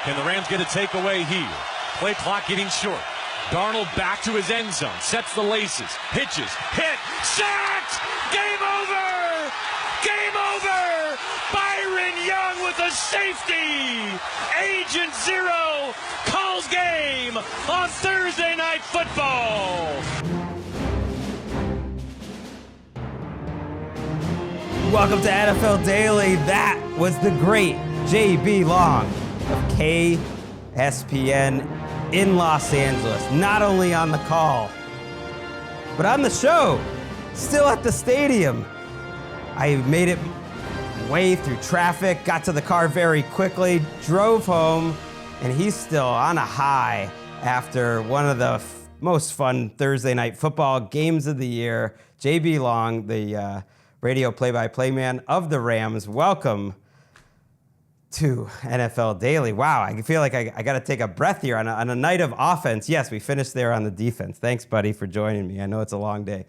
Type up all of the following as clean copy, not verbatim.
Can the Rams get a takeaway here? Play clock getting short. Darnold back to his end zone. Sets the laces. Pitches. Hit. Sacked! Game over! Game over! Byron Young with a safety! Agent Zero calls game on Thursday Night Football! Welcome to NFL Daily. That was the great J.B. Long of KSPN in Los Angeles. Not only on the call, but on the show. Still at the stadium. I made it way through traffic, got to the car very quickly, drove home, and he's still on a high after one of the most fun Thursday night football games of the year. J.B. Long, the radio play-by-play man of the Rams. Welcome to NFL Daily. Wow, I feel like I got to take a breath here on a night of offense. Yes, we finished there on the defense. Thanks, buddy, for joining me. I know it's a long day.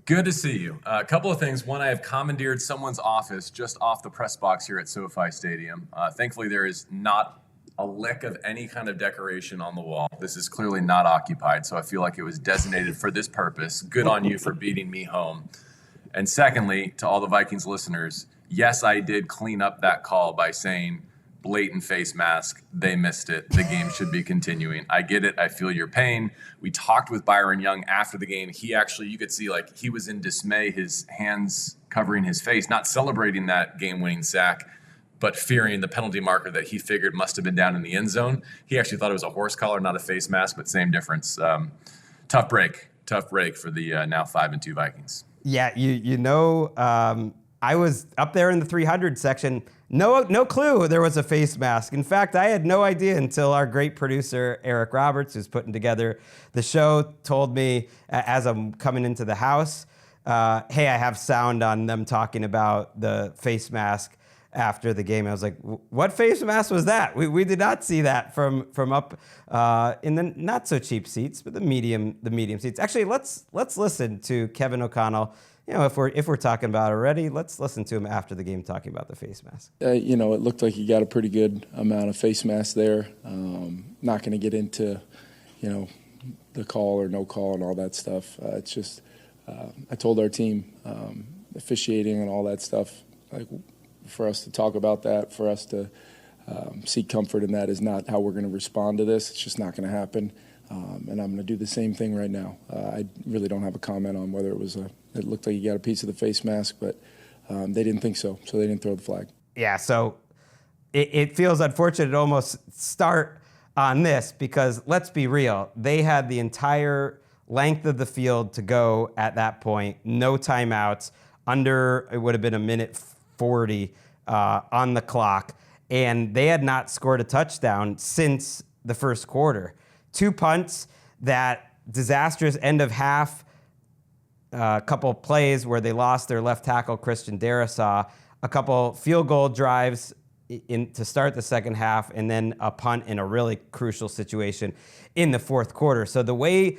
Good to see you. A couple of things. One, I have commandeered someone's office just off the press box here at SoFi Stadium. Thankfully, there is not a lick of any kind of decoration on the wall. This is clearly not occupied, so I feel like it was designated for this purpose. Good on you for beating me home. And secondly, to all the Vikings listeners, yes, I did clean up that call by saying blatant face mask. They missed it. The game should be continuing. I get it. I feel your pain. We talked with Byron Young after the game. He actually, you could see like he was in dismay, his hands covering his face, not celebrating that game-winning sack, but fearing the penalty marker that he figured must have been down in the end zone. He actually thought it was a horse collar, not a face mask, but same difference. Tough break for the now 5-2 Vikings. Yeah, you know, I was up there in the 300 section. No clue there was a face mask. In fact, I had no idea until our great producer, Eric Roberts, who's putting together the show, told me as I'm coming into the house, hey, I have sound on them talking about the face mask after the game. I was like, what face mask was that? We did not see that from up in the not so cheap seats, but the medium seats. Actually, let's listen to Kevin O'Connell. You know, if we're talking about it already, let's listen to him after the game talking about the face mask. You know, it looked like he got a pretty good amount of face masks there. Not going to get into, you know, the call or no call and all that stuff. It's just, I told our team, officiating and all that stuff, like for us to talk about that, for us to seek comfort in that is not how we're going to respond to this. It's just not going to happen. And I'm going to do the same thing right now. I really don't have a comment on whether it looked like he got a piece of the face mask, but they didn't think so they didn't throw the flag. Yeah, so it feels unfortunate to almost start on this because let's be real, they had the entire length of the field to go at that point, no timeouts, it would have been a minute 40 on the clock, and they had not scored a touchdown since the first quarter. 2 punts, that disastrous end of half, a couple plays where they lost their left tackle, Christian Darrisaw, a couple field goal drives to start the second half, and then a punt in a really crucial situation in the fourth quarter. So the way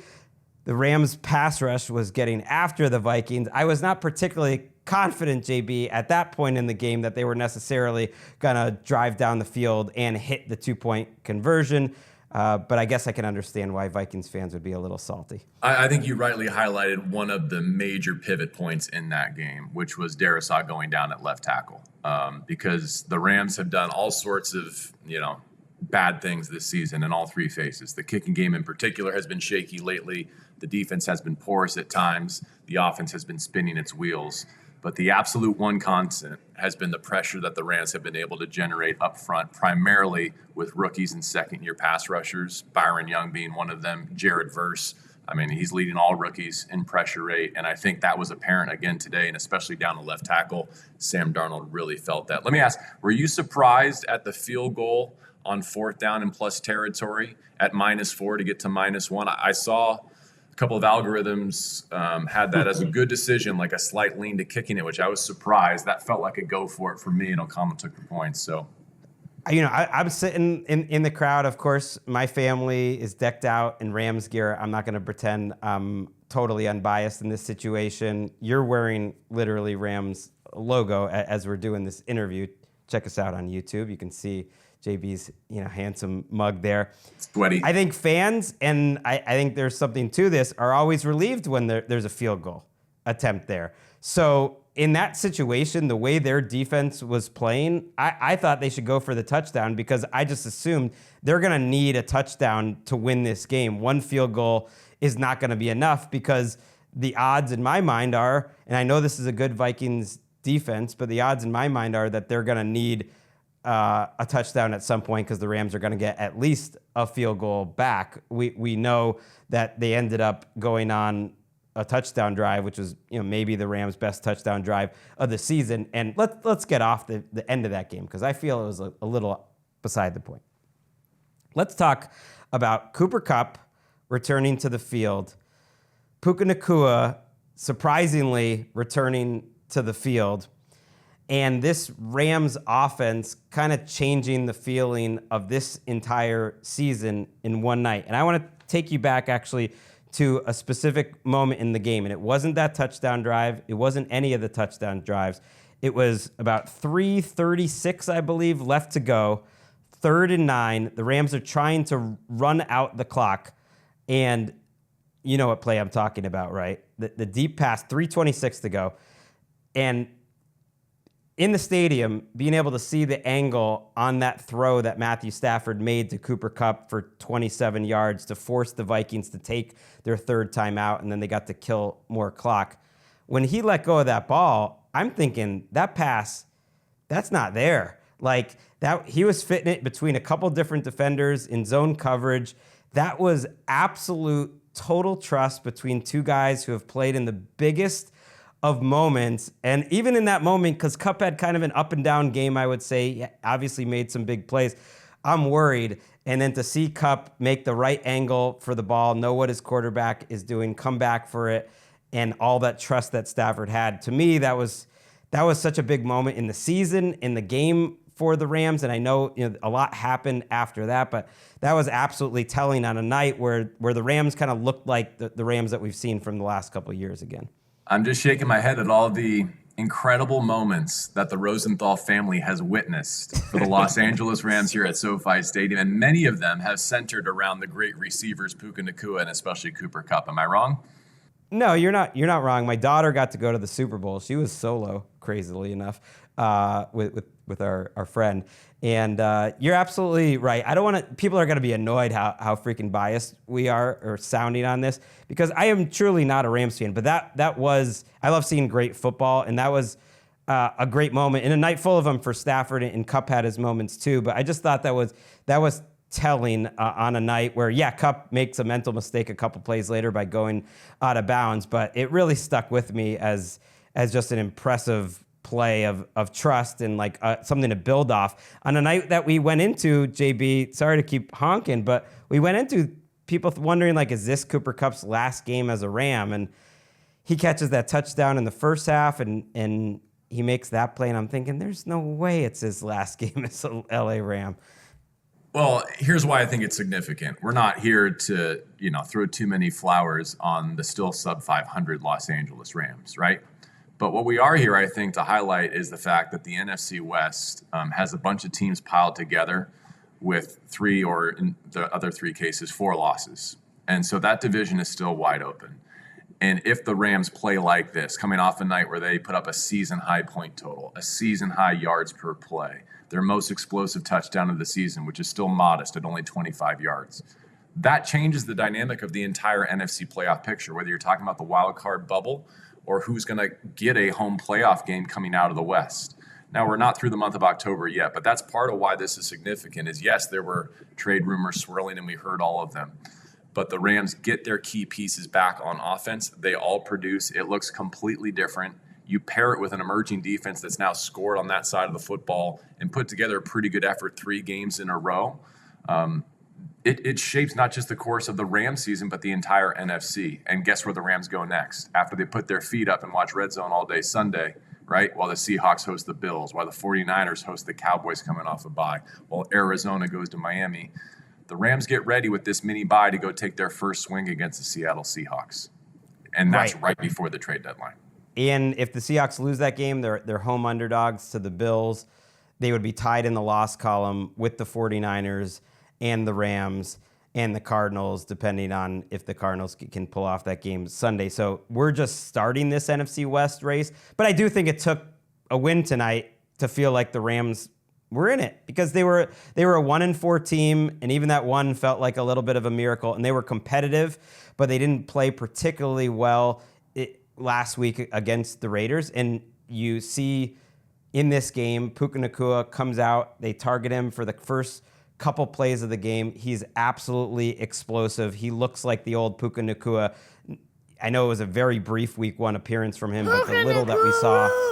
the Rams pass rush was getting after the Vikings, I was not particularly confident, JB, at that point in the game that they were necessarily going to drive down the field and hit the 2-point conversion. But I guess I can understand why Vikings fans would be a little salty. I think you rightly highlighted one of the major pivot points in that game, which was Darrisaw going down at left tackle. Because the Rams have done all sorts of, bad things this season in all three phases. The kicking game in particular has been shaky lately. The defense has been porous at times. The offense has been spinning its wheels. But the absolute one constant has been the pressure that the Rams have been able to generate up front, primarily with rookies and second-year pass rushers, Byron Young being one of them, Jared Verse. I mean, he's leading all rookies in pressure rate, and I think that was apparent again today, and especially down the left tackle. Sam Darnold really felt that. Let me ask, were you surprised at the field goal on fourth down and plus territory at -4 to get to -1? I saw a couple of algorithms had that as a good decision, like a slight lean to kicking it, which I was surprised. That felt like a go for it for me, and O'Connell took the points. So, I'm sitting in the crowd. Of course, my family is decked out in Rams gear. I'm not going to pretend I'm totally unbiased in this situation. You're wearing literally Rams logo as we're doing this interview. Check us out on YouTube. You can see JB's handsome mug there. Sweaty. I think fans, and I think there's something to this, are always relieved when there's a field goal attempt there. So in that situation, the way their defense was playing, I thought they should go for the touchdown because I just assumed they're going to need a touchdown to win this game. One field goal is not going to be enough because the odds in my mind are, and I know this is a good Vikings defense, but the odds in my mind are that they're going to need a touchdown at some point because the Rams are going to get at least a field goal back. We know that they ended up going on a touchdown drive, which was maybe the Rams' best touchdown drive of the season. And let's get off the end of that game because I feel it was a little beside the point. Let's talk about Cooper Kupp returning to the field, Puka Nacua surprisingly returning to the field, and this Rams offense kind of changing the feeling of this entire season in one night. And I want to take you back actually to a specific moment in the game. And it wasn't that touchdown drive. It wasn't any of the touchdown drives. It was about 3:36, I believe, left to go. 3rd and 9. The Rams are trying to run out the clock. And you know what play I'm talking about, right? The deep pass, 3:26 to go. And in the stadium, being able to see the angle on that throw that Matthew Stafford made to Cooper Kupp for 27 yards to force the Vikings to take their 3rd timeout, and then they got to kill more clock. When he let go of that ball, I'm thinking that pass, that's not there. Like that, he was fitting it between a couple different defenders in zone coverage. That was absolute total trust between two guys who have played in the biggest of moments. And even in that moment, because Kupp had kind of an up and down game, I would say, he obviously made some big plays. I'm worried. And then to see Kupp make the right angle for the ball, know what his quarterback is doing, come back for it, and all that trust that Stafford had. To me, that was such a big moment in the season, in the game for the Rams. And I know a lot happened after that, but that was absolutely telling on a night where the Rams kind of looked like the Rams that we've seen from the last couple of years again. I'm just shaking my head at all the incredible moments that the Rosenthal family has witnessed for the Los Angeles Rams here at SoFi Stadium, and many of them have centered around the great receivers Puka Nacua and especially Cooper Kupp. Am I wrong? No, you're not wrong. My daughter got to go to the Super Bowl. She was solo, crazily enough, with our friend. And you're absolutely right. I don't want to. People are going to be annoyed how freaking biased we are or sounding on this because I am truly not a Rams fan. But that was, I love seeing great football, and that was a great moment in a night full of them for Stafford, and Kupp had his moments too. But I just thought that was telling on a night where Kupp makes a mental mistake a couple plays later by going out of bounds. But it really stuck with me as just an impressive play of trust and like something to build off on a night that we went into. JB, sorry to keep honking, but we went into people wondering, like, is this Cooper Kupp's last game as a Ram? And he catches that touchdown in the first half and he makes that play, and I'm thinking there's no way it's his last game as a LA Ram. Well, here's why I think it's significant. We're not here to, throw too many flowers on the still sub 500 Los Angeles Rams, right? But what we are here, I think, to highlight is the fact that the NFC West has a bunch of teams piled together with 3, or in the other 3 cases, 4 losses. And so that division is still wide open. And if the Rams play like this, coming off a night where they put up a season-high point total, a season-high yards per play, their most explosive touchdown of the season, which is still modest at only 25 yards, that changes the dynamic of the entire NFC playoff picture, whether you're talking about the wild card bubble or who's going to get a home playoff game coming out of the West. Now, we're not through the month of October yet, but that's part of why this is significant is, yes, there were trade rumors swirling and we heard all of them. But the Rams get their key pieces back on offense. They all produce. It looks completely different. You pair it with an emerging defense that's now scored on that side of the football and put together a pretty good effort 3 games in a row. It shapes not just the course of the Rams season, but the entire NFC. And guess where the Rams go next? After they put their feet up and watch Red Zone all day Sunday, right? While the Seahawks host the Bills, while the 49ers host the Cowboys coming off a bye, while Arizona goes to Miami. The Rams get ready with this mini bye to go take their first swing against the Seattle Seahawks. And that's right before the trade deadline. And if the Seahawks lose that game, they're home underdogs to the Bills. they would be tied in the loss column with the 49ers and the Rams and the Cardinals, depending on if the Cardinals can pull off that game Sunday. So we're just starting this NFC West race. But I do think it took a win tonight to feel like the Rams were in it, because they were a 1-4 team, and even that one felt like a little bit of a miracle, and they were competitive, but they didn't play particularly well last week against the Raiders. And you see in this game, Puka Nacua comes out, they target him for the first couple plays of the game. He's absolutely explosive. He looks like the old Puka Nacua. I know it was a very brief week 1 appearance from him, but the little that we saw.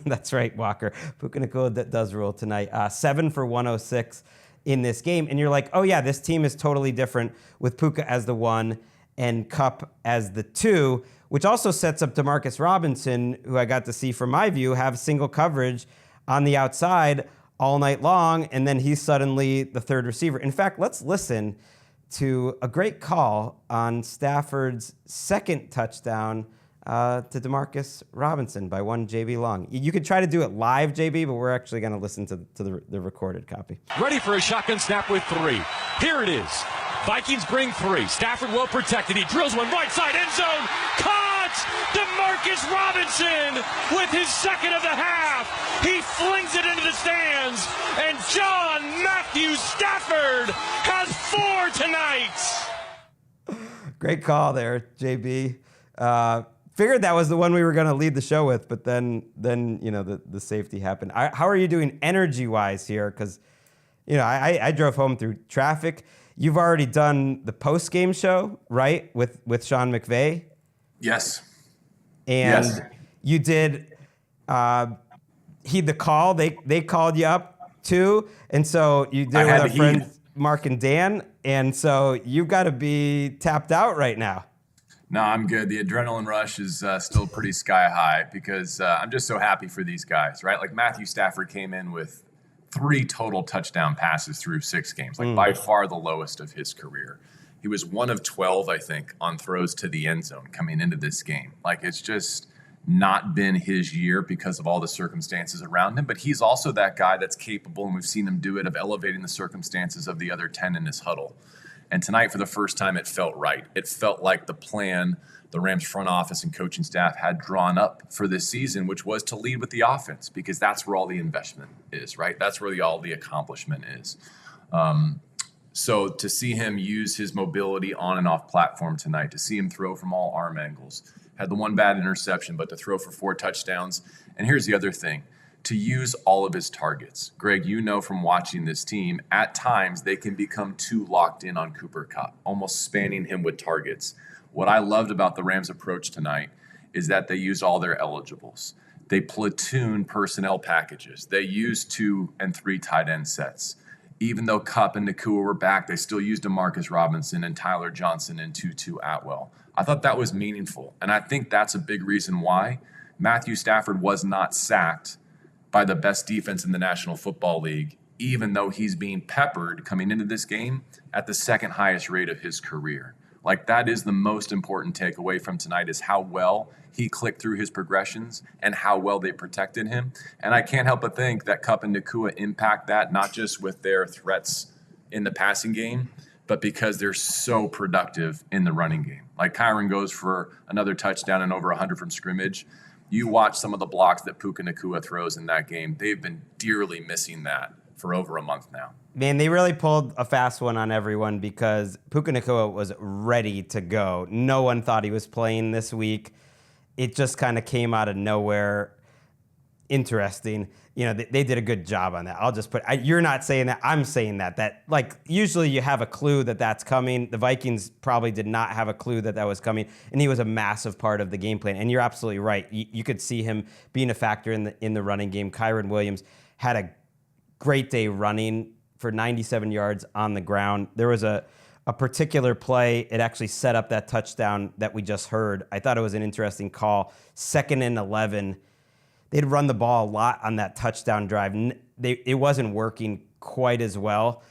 That's right, Walker. Puka Nacua does rule tonight. 7 for 106 in this game. And you're like, oh yeah, this team is totally different with Puka as the 1 and Kupp as the 2, which also sets up DeMarcus Robinson, who I got to see from my view have single coverage on the outside all night long, and then he's suddenly the third receiver. In fact, let's listen to a great call on Stafford's second touchdown to DeMarcus Robinson by one JB Long. You could try to do it live, JB, but we're actually going to listen to the recorded copy. Ready for a shotgun snap with 3. Here it is. Vikings bring 3. Stafford well protected. He drills one right side end zone. Caught! DeMarcus Robinson with his second of the half. He flings it into the stands. And John Matthew Stafford has 4 tonight. Great call there, JB. Figured that was the one we were going to lead the show with, but then the safety happened. How are you doing energy-wise here? Because, I drove home through traffic. You've already done the post-game show, right, with Sean McVay? Yes. And yes. You did heed the call. They called you up, too. And so you did it with our friends Mark and Dan. And so you've got to be tapped out right now. No, I'm good. The adrenaline rush is still pretty sky high, because I'm just so happy for these guys, right? Like Matthew Stafford came in with 3 total touchdown passes through 6 games, like by far the lowest of his career. He was 1 of 12, I think, on throws to the end zone coming into this game. Like, it's just not been his year because of all the circumstances around him. But he's also that guy that's capable, and we've seen him do it, of elevating the circumstances of the other 10 in his huddle. And tonight, for the first time, it felt right. It felt like the plan the Rams front office and coaching staff had drawn up for this season, which was to lead with the offense, because that's where all the investment is, right? That's where all the accomplishment is. So to see him use his mobility on and off platform tonight, to see him throw from all arm angles, had the one bad interception, but to throw for 4 touchdowns. And here's the other thing, to use all of his targets. Greg, from watching this team, at times they can become too locked in on Cooper Kupp, almost spanning him with targets. What I loved about the Rams' approach tonight is that they used all their eligibles. They platoon personnel packages. They used 2 and 3 tight end sets. Even though Kupp and Nacua were back, they still used DeMarcus Robinson and Tyler Johnson and Tutu Atwell. I thought that was meaningful, and I think that's a big reason why Matthew Stafford was not sacked by the best defense in the National Football League, even though he's being peppered coming into this game at the second highest rate of his career. Like, that is the most important takeaway from tonight, is how well he clicked through his progressions and how well they protected him. And I can't help but think that Kupp and Nacua impact that, not just with their threats in the passing game, but because they're so productive in the running game. Like, Kyron goes for another touchdown and over 100 from scrimmage. You watch some of the blocks that Puka Nacua throws in that game. They've been dearly missing that for over a month now. Man, they really pulled a fast one on everyone, because Puka Nacua was ready to go. No one thought he was playing this week. It just kind of came out of nowhere. Interesting. They did a good job on that. I'll just you're not saying that. I'm saying that. That, like, usually you have a clue that that's coming. The Vikings probably did not have a clue that was coming, and he was a massive part of the game plan. And you're absolutely right. You could see him being a factor in the running game. Kyron Williams had a great day running for 97 yards on the ground. There was a particular play. It actually set up that touchdown that we just heard. I thought it was an interesting call. 2nd and 11. They'd run the ball a lot on that touchdown drive. It wasn't working quite as well.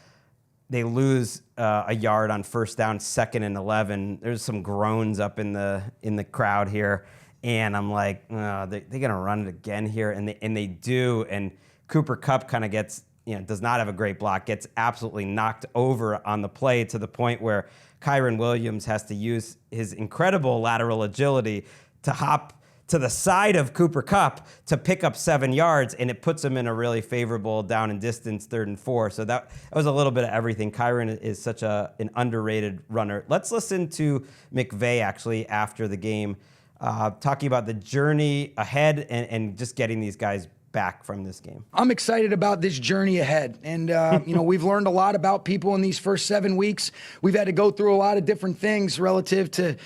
They lose a yard on 1st down, 2nd and 11. There's some groans up in the crowd here. And I'm like, they're going to run it again here. And they do. And Cooper Kupp kind of gets, does not have a great block, gets absolutely knocked over on the play to the point where Kyren Williams has to use his incredible lateral agility to hop to the side of Cooper Kupp to pick up 7 yards, and it puts him in a really favorable down and distance 3rd and 4. So that was a little bit of everything. Kyren is such an underrated runner. Let's listen to McVay actually after the game, talking about the journey ahead and just getting these guys back from this game. I'm excited about this journey ahead. And, we've learned a lot about people in these first 7 weeks. We've had to go through a lot of different things relative to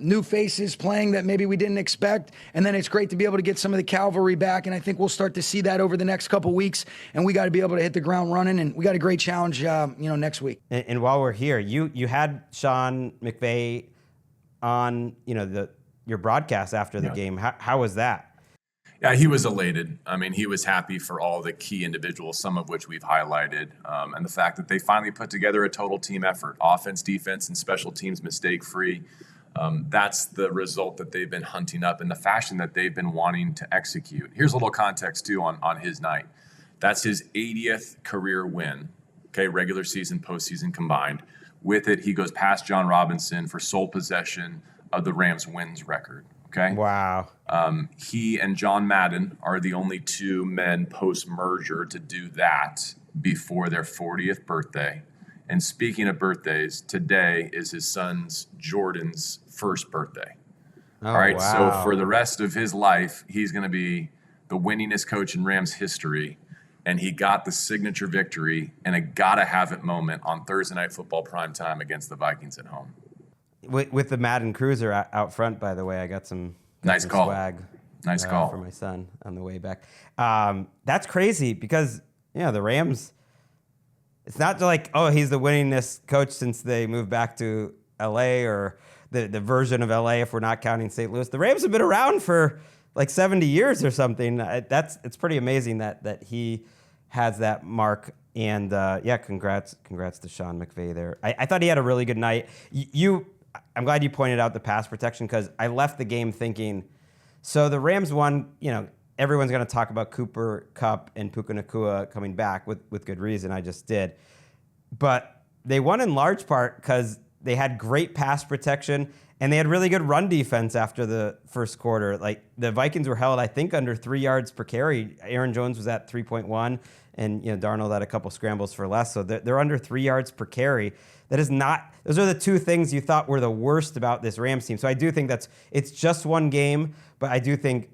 new faces playing that maybe we didn't expect. And then it's great to be able to get some of the cavalry back. And I think we'll start to see that over the next couple weeks. And we got to be able to hit the ground running. And we got a great challenge, next week. And while we're here, you had Sean McVay on, your broadcast after the game. How was that? Yeah, he was elated. I mean, he was happy for all the key individuals, some of which we've highlighted, and the fact that they finally put together a total team effort, offense, defense, and special teams mistake-free. That's the result that they've been hunting up in the fashion that they've been wanting to execute. Here's a little context, too, on his night. That's his 80th career win, regular season, postseason combined. With it, he goes past John Robinson for sole possession of the Rams' wins record. Wow. He and John Madden are the only 2 men post-merger to do that before their 40th birthday. And speaking of birthdays, today is his son's Jordan's first birthday. Oh, all right, wow. So for the rest of his life, he's going to be the winningest coach in Rams history. And he got the signature victory and a gotta-have-it moment on Thursday Night Football primetime against the Vikings at home. With the Madden Cruiser out front, by the way, I got some call. swag. Nice call for my son on the way back. That's crazy because the Rams. It's not like he's the winningest coach since they moved back to L.A. or the version of L.A. if we're not counting St. Louis. The Rams have been around for like 70 years or something. It's pretty amazing that he has that mark. And congrats to Sean McVay there. I thought he had a really good night. I'm glad you pointed out the pass protection because I left the game thinking, so the Rams won, everyone's going to talk about Cooper Kupp and Puka Nacua coming back with good reason. I just did. But they won in large part because they had great pass protection and they had really good run defense after the first quarter. Like the Vikings were held, I think, under 3 yards per carry. Aaron Jones was at 3.1 and Darnold had a couple scrambles for less. So they're under 3 yards per carry. That is not, those are the 2 things you thought were the worst about this Rams team. So I do think it's just one game, but I do think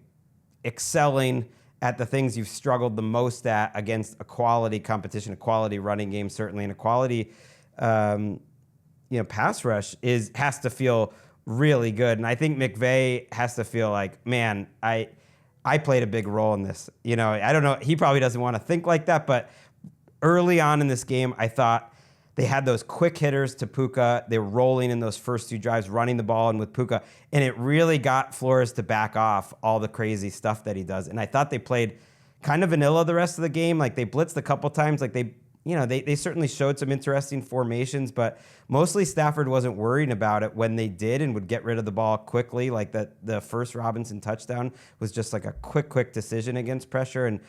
excelling at the things you've struggled the most at against a quality competition, a quality running game, certainly, and a quality, pass rush has to feel really good. And I think McVay has to feel like, man, I played a big role in this. I don't know. He probably doesn't want to think like that, but early on in this game, I thought, they had those quick hitters to Puka. They were rolling in those first 2 drives, running the ball in with Puka. And it really got Flores to back off all the crazy stuff that he does. And I thought they played kind of vanilla the rest of the game. Like they blitzed a couple times. Like they certainly showed some interesting formations, but mostly Stafford wasn't worried about it when they did and would get rid of the ball quickly. Like the first Robinson touchdown was just like a quick decision against pressure. And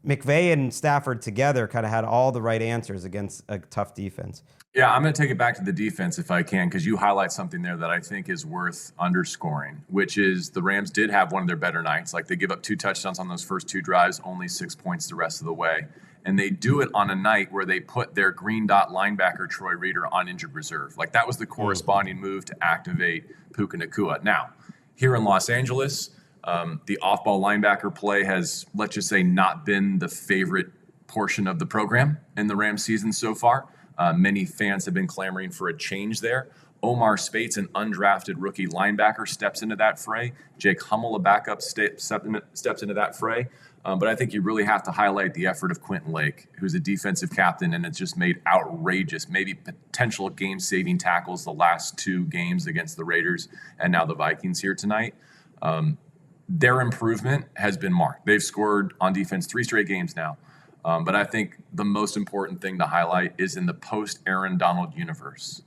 McVay and Stafford together kind of had all the right answers against a tough defense. Yeah, I'm going to take it back to the defense if I can, because you highlight something there that I think is worth underscoring, which is the Rams did have one of their better nights. Like they give up 2 touchdowns on those first 2 drives, only 6 points the rest of the way. And they do it on a night where they put their green dot linebacker, Troy Reeder, on injured reserve. Like that was the corresponding move to activate Puka Nacua. Now, here in Los Angeles, the off-ball linebacker play has, let's just say, not been the favorite portion of the program in the Rams season so far. Many fans have been clamoring for a change there. Omar Spates, an undrafted rookie linebacker, steps into that fray. Jake Hummel, a backup, steps into that fray. But I think you really have to highlight the effort of Quentin Lake, who's a defensive captain and has just made outrageous, maybe potential game-saving tackles the last 2 games against the Raiders and now the Vikings here tonight. Their improvement has been marked. They've scored on defense 3 straight games now. But I think the most important thing to highlight is in the post-Aaron Donald universe,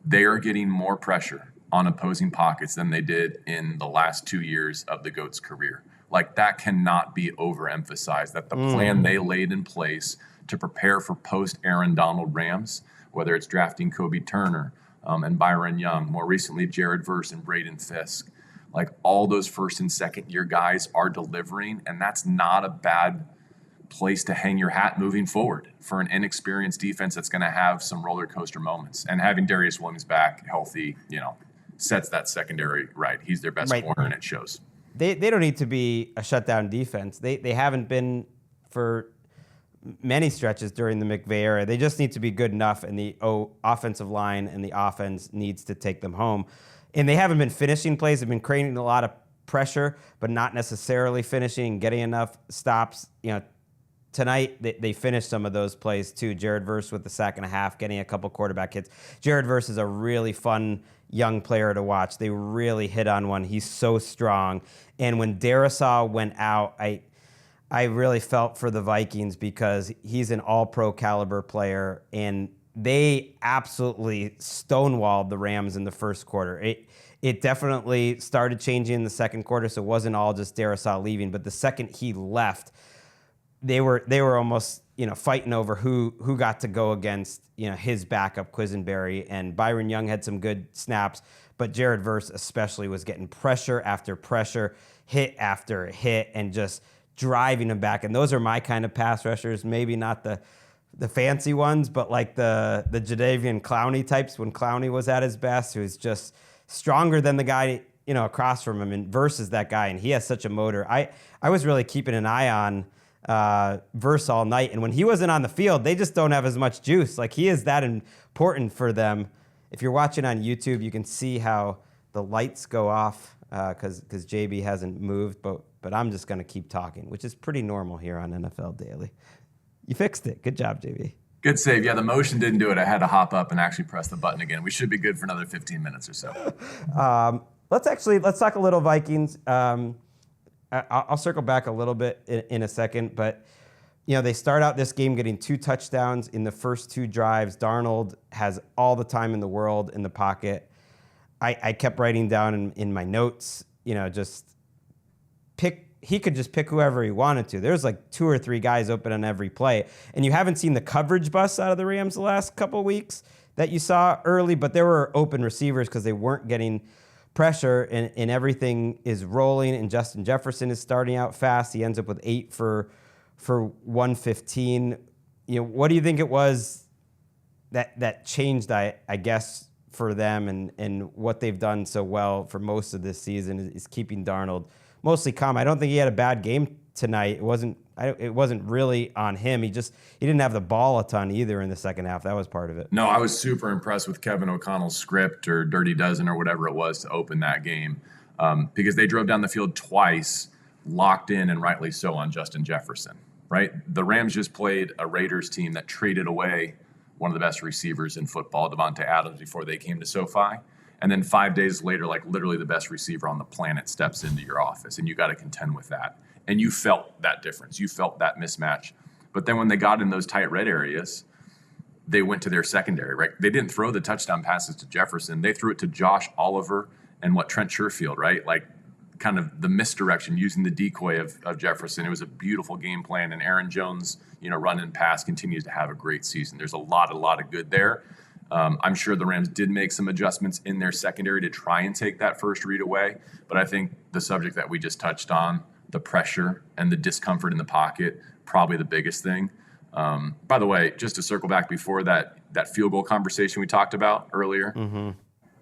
they are getting more pressure on opposing pockets than they did in the last 2 years of the GOAT's career. Like, that cannot be overemphasized, that the plan they laid in place to prepare for post-Aaron Donald Rams, whether it's drafting Kobe Turner and Byron Young, more recently Jared Verse and Braden Fisk, like all those first and second year guys are delivering, and that's not a bad place to hang your hat moving forward for an inexperienced defense that's going to have some roller coaster moments. And having Darius Williams back healthy, sets that secondary right. He's their best corner, and it shows. They don't need to be a shutdown defense. They haven't been for many stretches during the McVay era. They just need to be good enough, and the offensive line and the offense needs to take them home. And they haven't been finishing plays. They've been creating a lot of pressure, but not necessarily finishing and getting enough stops. Tonight, they finished some of those plays, too. Jared Verse with the sack and a half, getting a couple quarterback hits. Jared Verse is a really fun young player to watch. They really hit on one. He's so strong. And when Darrisaw went out, I really felt for the Vikings because he's an all-pro caliber player, and they absolutely stonewalled the Rams in the first quarter. It definitely started changing in the second quarter, so it wasn't all just Darrisaw leaving. But the second he left, they were almost fighting over who got to go against his backup Quisenberry, and Byron Young had some good snaps, but Jared Verse especially was getting pressure after pressure, hit after hit, and just driving them back. And those are my kind of pass rushers, maybe not the fancy ones, but like the Jadeveon Clowney types when Clowney was at his best, who's just stronger than the guy across from him, and Verse is that guy, and he has such a motor. I was really keeping an eye on Verse all night, and when he wasn't on the field, they just don't have as much juice. Like, he is that important for them. If you're watching on YouTube, you can see how the lights go off because JB hasn't moved, but I'm just going to keep talking, which is pretty normal here on NFL Daily. You fixed it. Good job, JB. Good save. Yeah, the motion didn't do it. I had to hop up and actually press the button again. We should be good for another 15 minutes or so. Let's talk a little Vikings. I'll circle back a little bit in a second, but they start out this game getting 2 touchdowns in the first 2 drives. Darnold has all the time in the world in the pocket. I kept writing down in my notes, he could just pick whoever he wanted to. There's like 2 or 3 guys open on every play, and you haven't seen the coverage busts out of the Rams the last couple of weeks that you saw early, but there were open receivers because they weren't getting pressure, and everything is rolling, and Justin Jefferson is starting out fast. He ends up with 8 for 115. What do you think it was that changed, I guess, for them, and what they've done so well for most of this season is keeping Darnold mostly calm? I don't think he had a bad game tonight. It wasn't really on him. He didn't have the ball a ton either in the second half. That was part of it. No, I was super impressed with Kevin O'Connell's script or Dirty Dozen or whatever it was to open that game because they drove down the field twice, locked in, and rightly so, on Justin Jefferson, right? The Rams just played a Raiders team that traded away one of the best receivers in football, Devontae Adams, before they came to SoFi. And then 5 days later, like literally the best receiver on the planet steps into your office, and you got to contend with that. And you felt that difference. You felt that mismatch. But then when they got in those tight red areas, they went to their secondary, right? They didn't throw the touchdown passes to Jefferson. They threw it to Josh Oliver and Trent Sherfield, right? Like kind of the misdirection using the decoy of Jefferson. It was a beautiful game plan. And Aaron Jones, run and pass, continues to have a great season. There's a lot of good there. I'm sure the Rams did make some adjustments in their secondary to try and take that first read away. But I think the subject that we just touched on, the pressure and the discomfort in the pocket, probably the biggest thing. By the way, just to circle back before that field goal conversation we talked about earlier,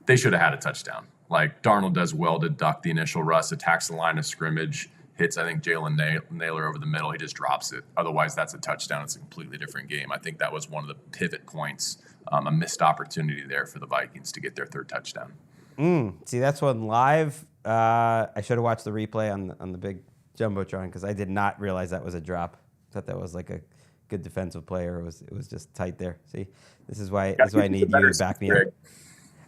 they should have had a touchdown. Like, Darnold does well to duck the initial rush, attacks the line of scrimmage, hits, I think, Jalen Naylor over the middle. He just drops it. Otherwise, that's a touchdown. It's a completely different game. I think that was one of the pivot points, a missed opportunity there for the Vikings to get their 3rd touchdown. See, that's one live. I should have watched the replay on the big Jumbotron because I did not realize that was a drop. I thought that was like a good defensive player. It was just tight there. See, this is why I need you to back me up.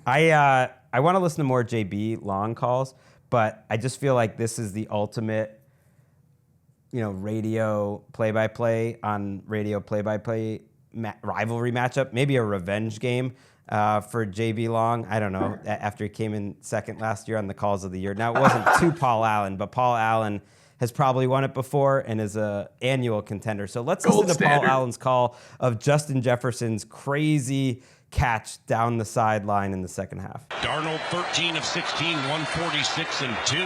I want to listen to more JB long calls, but I just feel like this is the ultimate, radio play-by-play on radio play-by-play rivalry matchup. Maybe a revenge game for JB Long. I don't know, after he came in second last year on the calls of the year. Now, it wasn't to Paul Allen, but Paul Allen has probably won it before and is a annual contender. So let's Gold listen to standard. Paul Allen's call of Justin Jefferson's crazy catch down the sideline in the second half. Darnold 13 of 16, 146 and 2.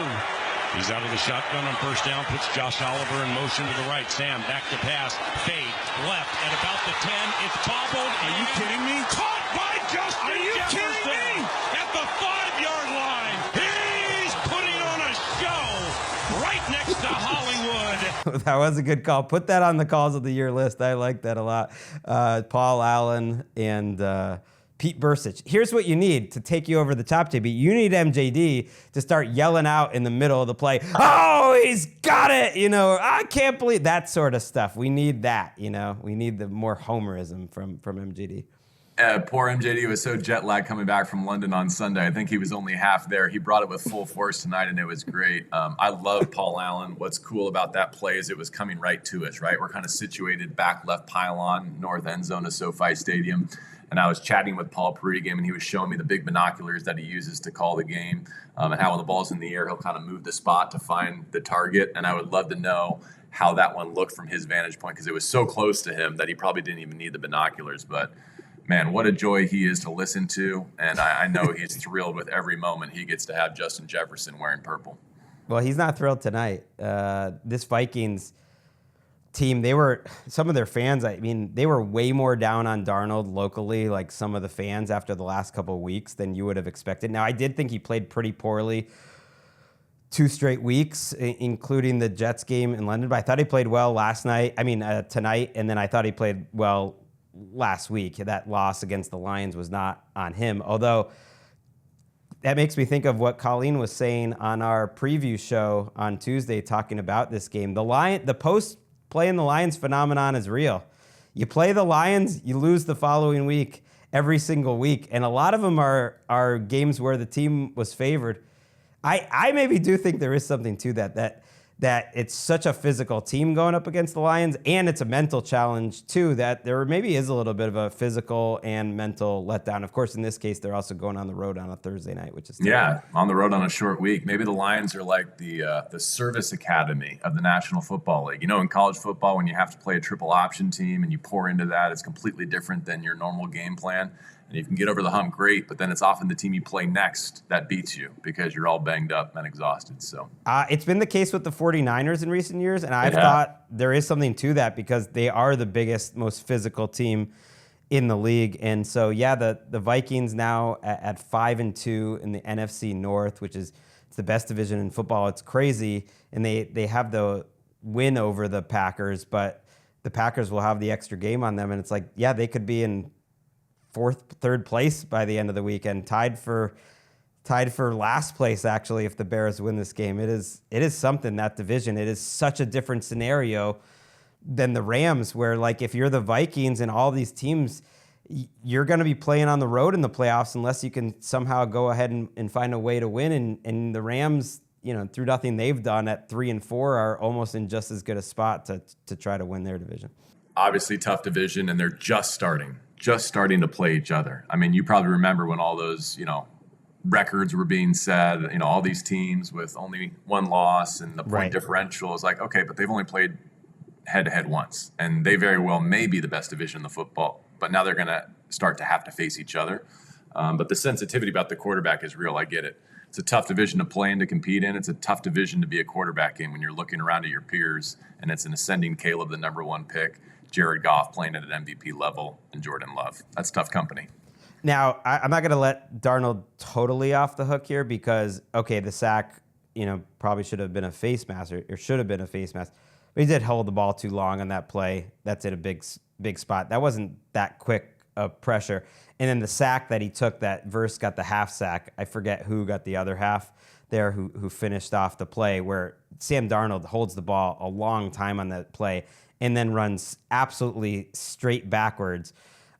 He's out of the shotgun on first down, puts Josh Oliver in motion to the right. Sam back to pass, fade, left at about the 10. It's bobbled. Are you kidding me? Caught by Justin Jefferson at the 5-yard line. He's putting on a show right next to Hollywood. That was a good call. Put that on the calls of the year list. I like that a lot. Paul Allen and Pete Bursich. Here's what you need to take you over the top, JB. You need MJD to start yelling out in the middle of the play, oh, he's got it. You know, I can't believe that sort of stuff. We need that, you know. We need the more homerism from MJD. Poor MJD was so jet lagged coming back from London on Sunday. I think he was only half there. He brought it with full force tonight, and it was great. I love Paul Allen. What's cool about that play is it was coming right to us, right? We're kind of situated back left pylon, north end zone of SoFi Stadium. And I was chatting with Paul pregame, and he was showing me the big binoculars that he uses to call the game, and how when the ball's in the air, he'll kind of move the spot to find the target. And I would love to know how that one looked from his vantage point, because it was so close to him that he probably didn't even need the binoculars. But man, what a joy he is to listen to. And I know he's thrilled with every moment he gets to have Justin Jefferson wearing purple. Well, he's not thrilled tonight. This Vikings team, some of their fans, I mean, they were way more down on Darnold locally, like some of the fans after the last couple of weeks, than you would have expected. Now, I did think he played pretty poorly 2 straight weeks, including the Jets game in London, but I thought he played well tonight, and then I thought he played well last week. That loss against the Lions was not on him, although that makes me think of what Colleen was saying on our preview show on Tuesday talking about this game. The post-playing the Lions phenomenon is real. You play the Lions, you lose the following week every single week, and a lot of them are games where the team was favored. I maybe do think there is something to that it's such a physical team going up against the Lions, and it's a mental challenge too, that there maybe is a little bit of a physical and mental letdown. Of course, in this case, they're also going on the road on a Thursday night, which is yeah, on the road on a short week. Maybe the Lions are like the service academy of the National Football League. You know, in college football, when you have to play a triple option team and you pour into that, it's completely different than your normal game plan. And you can get over the hump, great, but then it's often the team you play next that beats you because you're all banged up and exhausted. So it's been the case with the 49ers in recent years, and I've thought there is something to that because they are the biggest, most physical team in the league. And so, yeah, the Vikings now at 5-2 in the NFC North, which is it's the best division in football. It's crazy, and they have the win over the Packers, but the Packers will have the extra game on them, and it's like, yeah, they could be in third place by the end of the weekend, tied for last place actually if the Bears win this game. It is something, that division. It is such a different scenario than the Rams, where like if you're the Vikings and all these teams, you're going to be playing on the road in the playoffs unless you can somehow go ahead and find a way to win. And the Rams, you know, through nothing they've done at 3-4, are almost in just as good a spot to try to win their division. Obviously tough division, and they're just starting to play each other. I mean, you probably remember when all those, you know, records were being said, you know, all these teams with only one loss and the point differential is like, okay, but they've only played head-to-head once, and they very well may be the best division in the football, but now they're going to start to have to face each other. But the sensitivity about the quarterback is real. I get it. It's a tough division to play and to compete in. It's a tough division to be a quarterback in when you're looking around at your peers, and it's an ascending Caleb, the number 1 pick, Jared Goff playing at an MVP level, and Jordan Love. That's tough company. Now, I'm not going to let Darnold totally off the hook here because, okay, the sack, you know, probably should have been a face mask or should have been a face mask. But he did hold the ball too long on that play. That's in a big spot. That wasn't that quick of pressure. And then the sack that he took, that Verse got the half sack. I forget who got the other half there, who finished off the play, where Sam Darnold holds the ball a long time on that play and then runs absolutely straight backwards.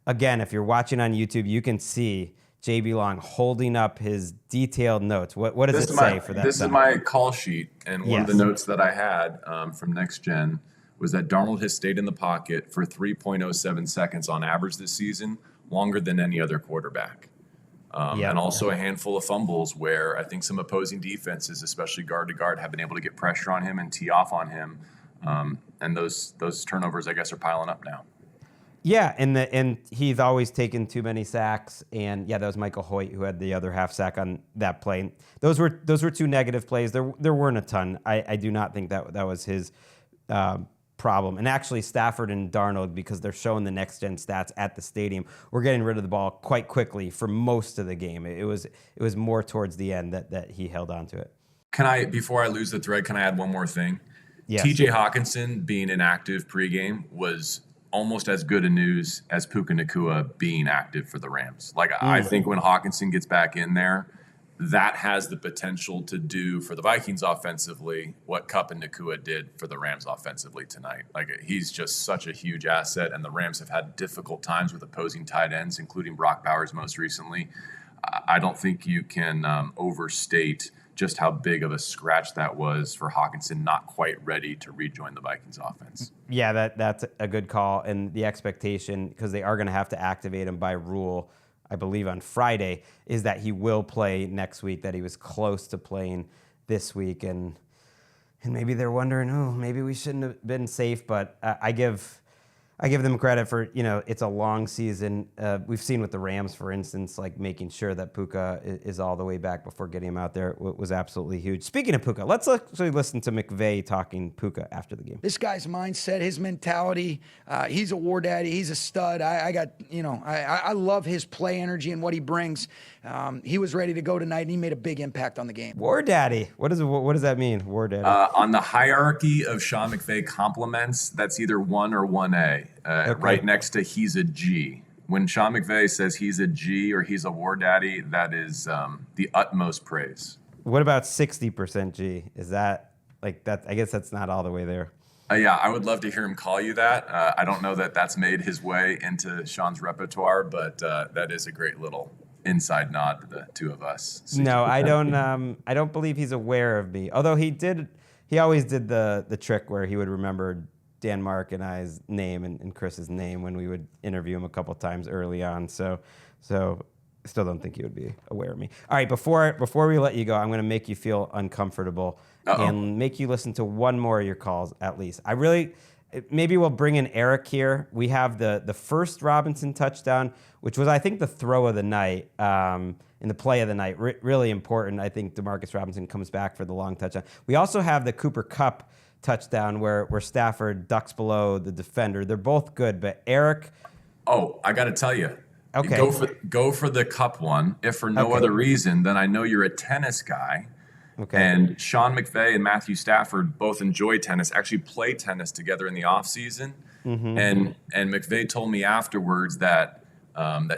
Again, if you're watching on YouTube, you can see JB Long holding up his detailed notes. What does it say for that? This is my call sheet, and one of the notes that I had from Next Gen was that Darnold has stayed in the pocket for 3.07 seconds on average this season, longer than any other quarterback. And also a handful of fumbles where I think some opposing defenses, especially guard to guard, have been able to get pressure on him and tee off on him. And those turnovers, I guess, are piling up now. Yeah, and he's always taken too many sacks, and that was Michael Hoyt who had the other half sack on that play. Those were two negative plays. There weren't a ton. I do not think that was his problem. And actually, Stafford and Darnold, because they're showing the next gen stats at the stadium, were getting rid of the ball quite quickly for most of the game. It was more towards the end that he held on to it. Before I lose the thread, can I add one more thing? Yes. TJ Hawkinson being inactive pregame was almost as good a news as Puka Nacua being active for the Rams. I think when Hawkinson gets back in there, that has the potential to do for the Vikings offensively what Kupp and Nacua did for the Rams offensively tonight. He's just such a huge asset, and the Rams have had difficult times with opposing tight ends, including Brock Bowers most recently. I don't think you can overstate just how big of a scratch that was for Hawkinson, not quite ready to rejoin the Vikings offense. Yeah, that's a good call. And the expectation, because they are going to have to activate him by rule, I believe on Friday, is that he will play next week, that he was close to playing this week. And maybe they're wondering, maybe we shouldn't have been safe. But I give them credit for, it's a long season. We've seen with the Rams, for instance, making sure that Puka is all the way back before getting him out there was absolutely huge. Speaking of Puka, let's actually listen to McVay talking Puka after the game. This guy's mindset, his mentality, he's a war daddy. He's a stud. I love his play energy and what he brings. He was ready to go tonight, and he made a big impact on the game. War daddy. What does that mean, war daddy? On the hierarchy of Sean McVay compliments, that's either 1 or 1A. Okay. Right next to he's a G. When Sean McVay says he's a G or he's a war daddy, that is the utmost praise. What about 60% G? Is that that? I guess that's not all the way there. Yeah, I would love to hear him call you that. I don't know that that's made his way into Sean's repertoire, but that is a great little inside nod to the two of us. No, I don't believe he's aware of me. Although he always did the trick where he would remember Dan Mark and I's name and Chris's name when we would interview him a couple times early on. So still don't think he would be aware of me. All right, before we let you go, I'm going to make you feel uncomfortable and make you listen to one more of your calls at least. Maybe we'll bring in Eric here. We have the first Robinson touchdown, which was, I think, the throw of the night, in the play of the night. Really important. I think Demarcus Robinson comes back for the long touchdown. We also have the Cooper Kupp touchdown where Stafford ducks below the defender. They're both good, but Eric... Oh, I got to tell you. Okay. Go for the Kupp one. If for no other reason, then I know you're a tennis guy. Okay. And Sean McVay and Matthew Stafford both enjoy tennis, actually play tennis together in the offseason. Mm-hmm. And McVay told me afterwards that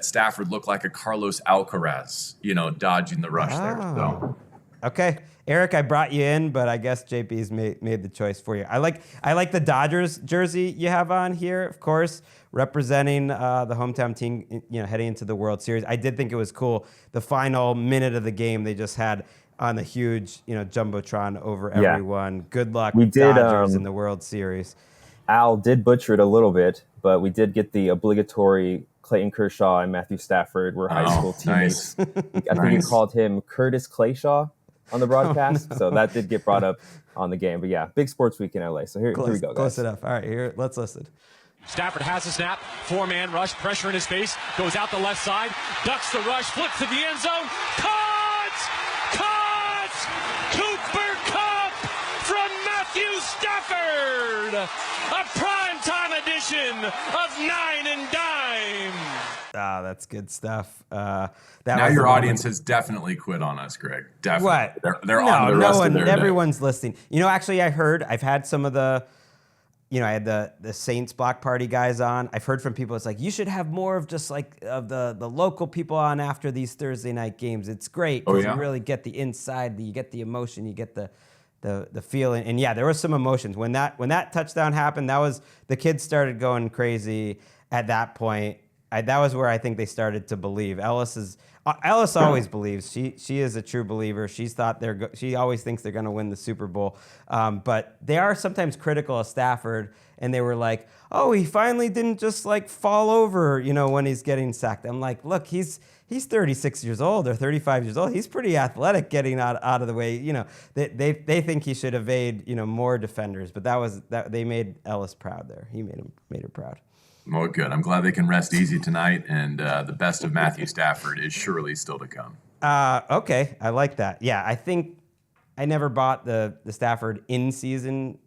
Stafford looked like a Carlos Alcaraz, dodging the rush there. So. Okay. Eric, I brought you in, but I guess JP's made the choice for you. I like the Dodgers jersey you have on here, of course, representing the hometown team, heading into the World Series. I did think it was cool. The final minute of the game, they just had on the huge, jumbotron over everyone. Good luck, Dodgers in the World Series. Al did butcher it a little bit, but we did get the obligatory Clayton Kershaw and Matthew Stafford were high school teammates. Nice. I think he called him Curtis Clayshaw on the broadcast, so that did get brought up on the game. But yeah, big sports week in LA. So here we go, guys. Close enough. All right, here, let's listen. Stafford has a snap, 4-man rush, pressure in his face, goes out the left side, ducks the rush, flips to the end zone, caught! Cooper Kupp from Matthew Stafford, a primetime edition of 9 and Dime. Ah, that's good stuff. Now your audience has definitely quit on us, Greg. Definitely. What? They're on the rest of their day. Everyone's listening. Actually, I've had some of the, I had the Saints block party guys on. I've heard from people, it's like, you should have more of just of the local people on after these Thursday night games. It's great because you really get the inside, you get the emotion, you get the feeling. And yeah, there was some emotions. When that touchdown happened, the kids started going crazy at that point. that was where I think they started to believe. Ellis always believes. She is a true believer. She always thinks they're going to win the Super Bowl. But they are sometimes critical of Stafford, and they were like, "Oh, he finally didn't just like fall over, when he's getting sacked." I'm like, "Look, he's 36 years old or 35 years old. He's pretty athletic getting out of the way. They think he should evade, more defenders." But they made Ellis proud there. He made her proud. Well, good. I'm glad they can rest easy tonight, and the best of Matthew Stafford is surely still to come. Okay, I like that. Yeah, I think I never bought the Stafford in-season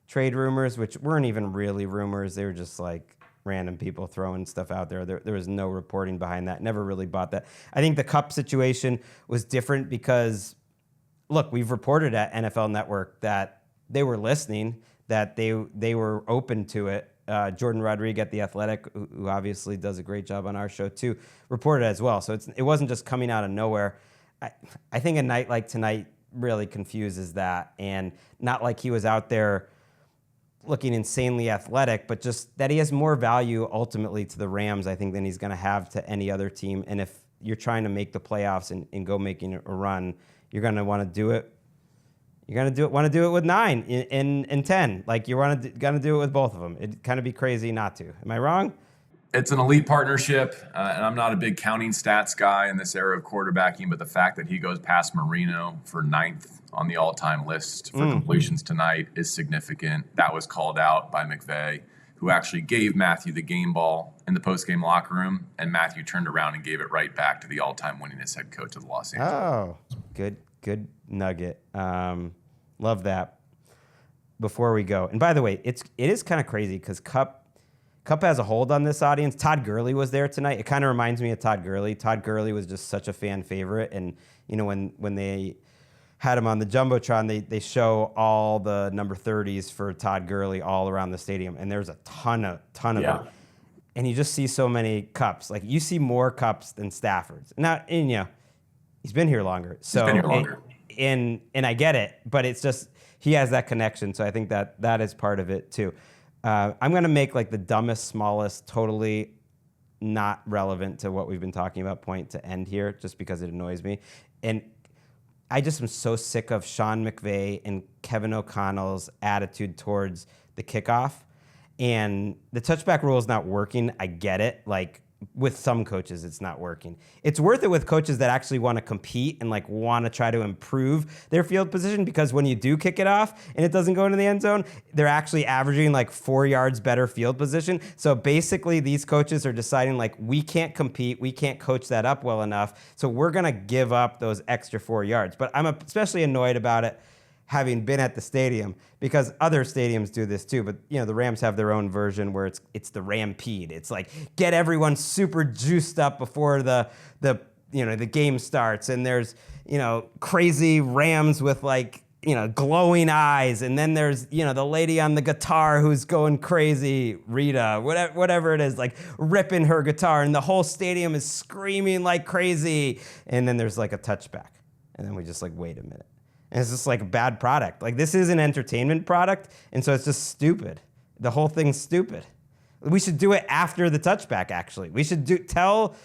trade rumors, which weren't even really rumors. They were just like random people throwing stuff out there. There was no reporting behind that. Never really bought that. I think the Kupp situation was different because, look, we've reported at NFL Network that they were listening, that they were open to it. Jordan Rodriguez at The Athletic, who obviously does a great job on our show too, reported as well. So it wasn't just coming out of nowhere. I think a night like tonight really confuses that, and not like he was out there looking insanely athletic, but just that he has more value ultimately to the Rams, I think, than he's going to have to any other team. And if you're trying to make the playoffs and go making a run, you're going to want to do it. You're going to want to do it with 9 and 10. Like going to do it with both of them. It'd kind of be crazy not to. Am I wrong? It's an elite partnership, and I'm not a big counting stats guy in this era of quarterbacking, but the fact that he goes past Marino for 9th on the all-time list for completions tonight is significant. That was called out by McVay, who actually gave Matthew the game ball in the post-game locker room, and Matthew turned around and gave it right back to the all-time winningest head coach of the Los Angeles. Oh, good nugget. Love that. Before we go, and by the way, it is kind of crazy because Kupp has a hold on this audience. Todd Gurley was there tonight. It kind of reminds me of Todd Gurley. Todd Gurley was just such a fan favorite, and when they had him on the Jumbotron, they show all the number 30s for Todd Gurley all around the stadium, and there's a ton of them. And you just see so many Kupps. Like, you see more Kupps than Staffords. Now, and he's been here longer. So, and I get it, but it's just he has that connection. So I think that is part of it too. I'm going to make like the dumbest, smallest, totally not relevant to what we've been talking about point to end here, just because it annoys me. And I just am so sick of Sean McVay and Kevin O'Connell's attitude towards the kickoff. And the touchback rule is not working. I get it. Like, with some coaches, it's not working. It's worth it with coaches that actually want to compete and like want to try to improve their field position, because when you do kick it off and it doesn't go into the end zone, they're actually averaging like 4 yards better field position. So basically these coaches are deciding like, we can't compete, we can't coach that up well enough, so we're going to give up those extra 4 yards. But I'm especially annoyed about it having been at the stadium, because other stadiums do this too. But the Rams have their own version where it's the Rampede. It's like, get everyone super juiced up before the game starts, and there's crazy Rams with like glowing eyes, and then there's the lady on the guitar who's going crazy, Rita, whatever it is, like ripping her guitar, and the whole stadium is screaming like crazy, and then there's like a touchback, and then we just like, wait a minute. And it's just like a bad product. Like, this is an entertainment product, and so it's just stupid. The whole thing's stupid. We should do it after the touchback, actually. We should tell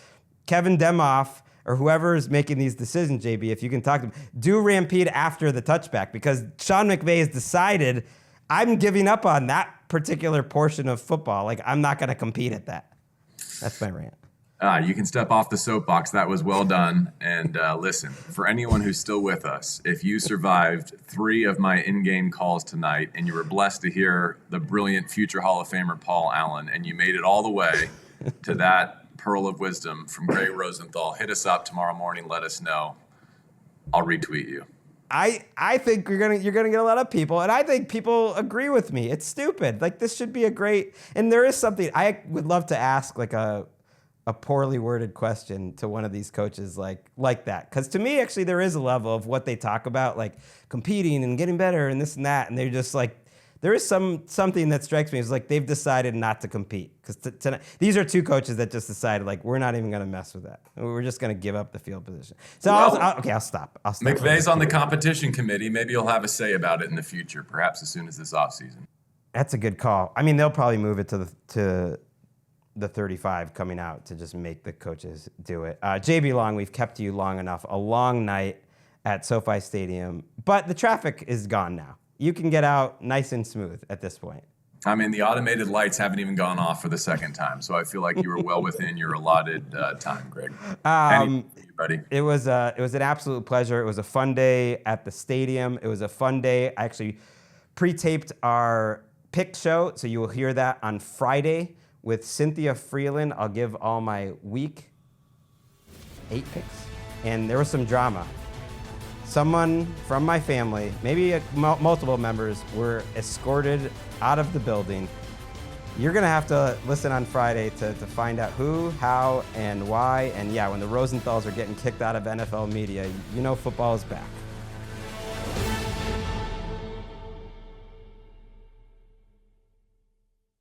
Kevin Demoff or whoever is making these decisions, JB, if you can talk to him, do Rampede after the touchback, because Sean McVay has decided, I'm giving up on that particular portion of football. Like, I'm not going to compete at that. That's my rant. You can step off the soapbox. That was well done. And listen, for anyone who's still with us, if you survived 3 of my in-game calls tonight and you were blessed to hear the brilliant future Hall of Famer Paul Allen, and you made it all the way to that pearl of wisdom from Gregg Rosenthal, hit us up tomorrow morning. Let us know. I'll retweet you. I think you're gonna get a lot of people, and I think people agree with me. It's stupid. Like, this should be a great. And there is something I would love to ask, like a poorly worded question to one of these coaches like that. Because to me, actually, there is a level of what they talk about, like competing and getting better and this and that. And they're just like, there is something that strikes me as like they've decided not to compete. Because tonight, these are 2 coaches that just decided, like, we're not even going to mess with that. We're just going to give up the field position. So I'll stop. McVay's on the competition committee. Maybe you'll have a say about it in the future, perhaps as soon as this offseason. That's a good call. I mean, they'll probably move it to the 35 coming out to just make the coaches do it. JB Long, we've kept you long enough. A long night at SoFi Stadium, but the traffic is gone now. You can get out nice and smooth at this point. I mean, the automated lights haven't even gone off for the second time, so I feel like you were well within your allotted time, Greg. Buddy. It was an absolute pleasure. It was a fun day at the stadium. It was a fun day. I actually pre-taped our pick show, so you will hear that on Friday with Cynthia Freeland. I'll give all my week 8 picks, and there was some drama. Someone from my family, maybe multiple members, were escorted out of the building. You're going to have to listen on Friday to find out who, how, and why. And yeah, when the Rosenthals are getting kicked out of NFL media, you know football is back.